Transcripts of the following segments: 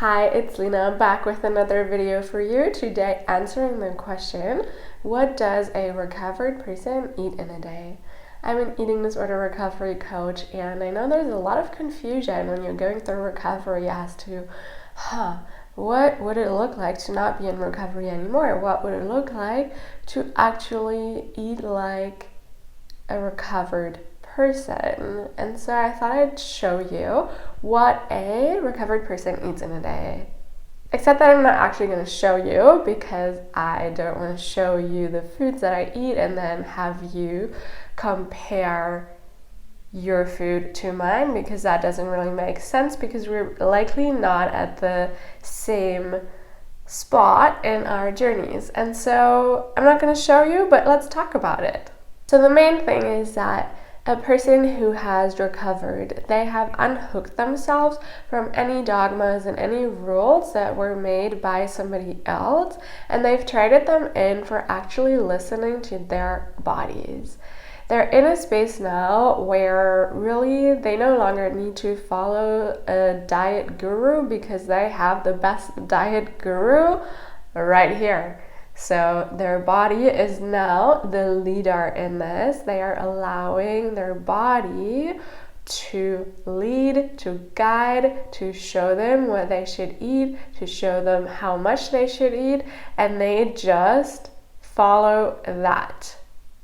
Hi, it's Lena back with another video for you. Today answering the question, what does a recovered person eat in a day? I'm an eating disorder recovery coach, and I know there's a lot of confusion when you're going through recovery as to, what would it look like to not be in recovery anymore? What would it look like to actually eat like a recovered person? And so I thought I'd show you what a recovered person eats in a day. Except that I'm not actually going to show you because I don't want to show you the foods that I eat and then have you compare your food to mine, because that doesn't really make sense, because we're likely not at the same spot in our journeys. And so I'm not going to show you, but let's talk about it. So the main thing is that a person who has recovered, they have unhooked themselves from any dogmas and any rules that were made by somebody else, and they've traded them in for actually listening to their bodies. They're in a space now where really they no longer need to follow a diet guru, because they have the best diet guru right here. So their body is now the leader in this. They are allowing their body to lead, to guide, to show them what they should eat, to show them how much they should eat, and they just follow that.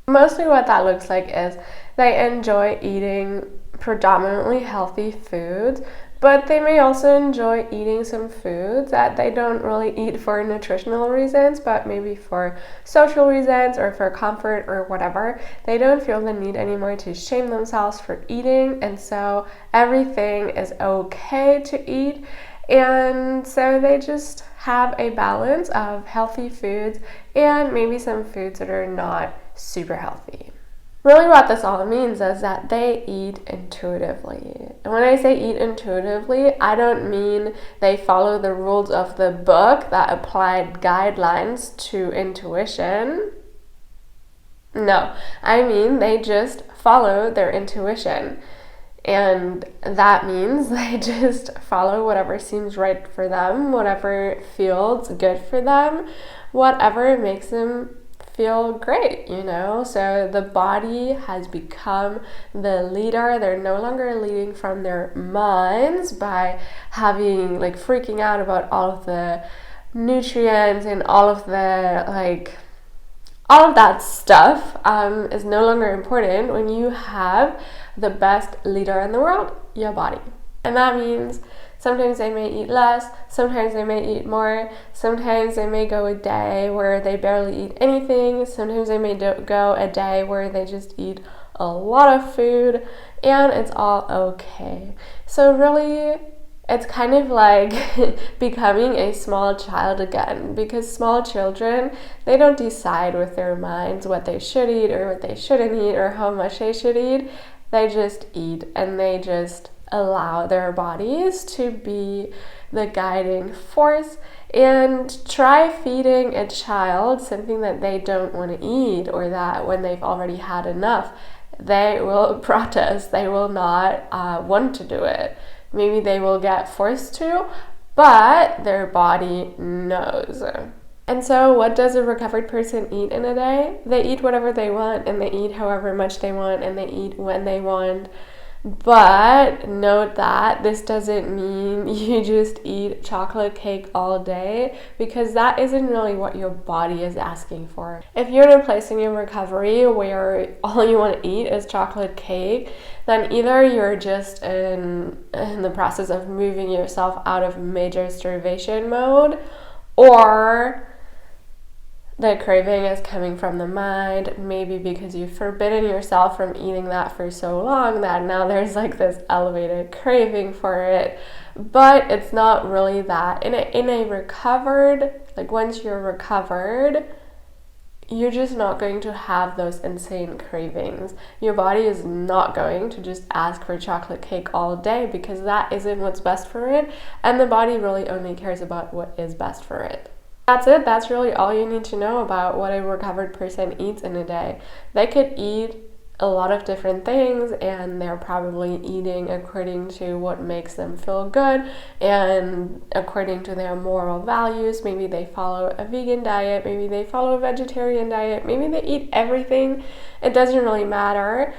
Mostly what that looks like is they enjoy eating predominantly healthy foods, but they may also enjoy eating some foods that they don't really eat for nutritional reasons, but maybe for social reasons or for comfort or whatever. They don't feel the need anymore to shame themselves for eating, and so everything is okay to eat. And so they just have a balance of healthy foods and maybe some foods that are not super healthy. Really what this all means is that they eat intuitively. And when I say eat intuitively, I don't mean they follow the rules of the book that applied guidelines to intuition. No, I mean they just follow their intuition. And that means they just follow whatever seems right for them, whatever feels good for them, whatever makes them feel great, So the body has become the leader. They're no longer leading from their minds by having freaking out about all of the nutrients and all of that stuff is no longer important when you have the best leader in the world, your body. And that means sometimes they may eat less, sometimes they may eat more, sometimes they may go a day where they barely eat anything, sometimes they may go a day where they just eat a lot of food, and it's all okay. So really, it's kind of like becoming a small child again, because small children, they don't decide with their minds what they should eat or what they shouldn't eat or how much they should eat. They just eat, and they just allow their bodies to be the guiding force. And try feeding a child something that they don't want to eat, or that when they've already had enough, they will protest. They will not want to do it. Maybe they will get forced to, but their body knows. And so what does a recovered person eat in a day? They eat whatever they want, and they eat however much they want, and they eat when they want. But note that this doesn't mean you just eat chocolate cake all day, because that isn't really what your body is asking for. If you're in a place in your recovery where all you want to eat is chocolate cake, then either you're just in the process of moving yourself out of major starvation mode, or the craving is coming from the mind, maybe because you've forbidden yourself from eating that for so long that now there's this elevated craving for it. But it's not really that. In a recovered, once you're recovered, you're just not going to have those insane cravings. Your body is not going to just ask for chocolate cake all day, because that isn't what's best for it, and the body really only cares about what is best for it. That's it. That's really all you need to know about what a recovered person eats in a day. They could eat a lot of different things, and they're probably eating according to what makes them feel good and according to their moral values. Maybe they follow a vegan diet, maybe they follow a vegetarian diet, maybe they eat everything. It doesn't really matter,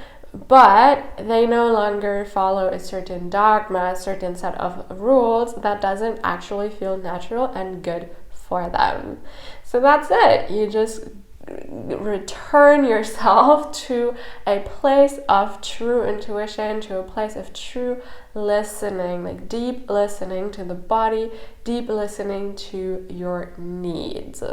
but they no longer follow a certain dogma, a certain set of rules that doesn't actually feel natural and good for them. So that's it. You just return yourself to a place of true intuition, to a place of true listening, like deep listening to the body, deep listening to your needs.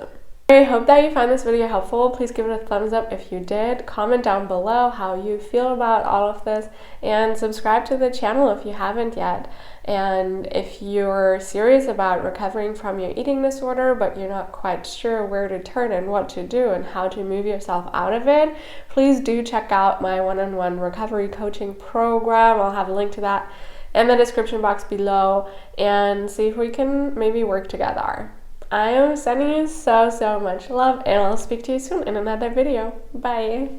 I hope that you found this video helpful. Please give it a thumbs up if you did. Comment down below how you feel about all of this, and subscribe to the channel if you haven't yet. And if you're serious about recovering from your eating disorder, but you're not quite sure where to turn and what to do and how to move yourself out of it, please do check out my one-on-one recovery coaching program. I'll have a link to that in the description box below, and see if we can maybe work together. I am sending you so much love, and I'll speak to you soon in another video. Bye!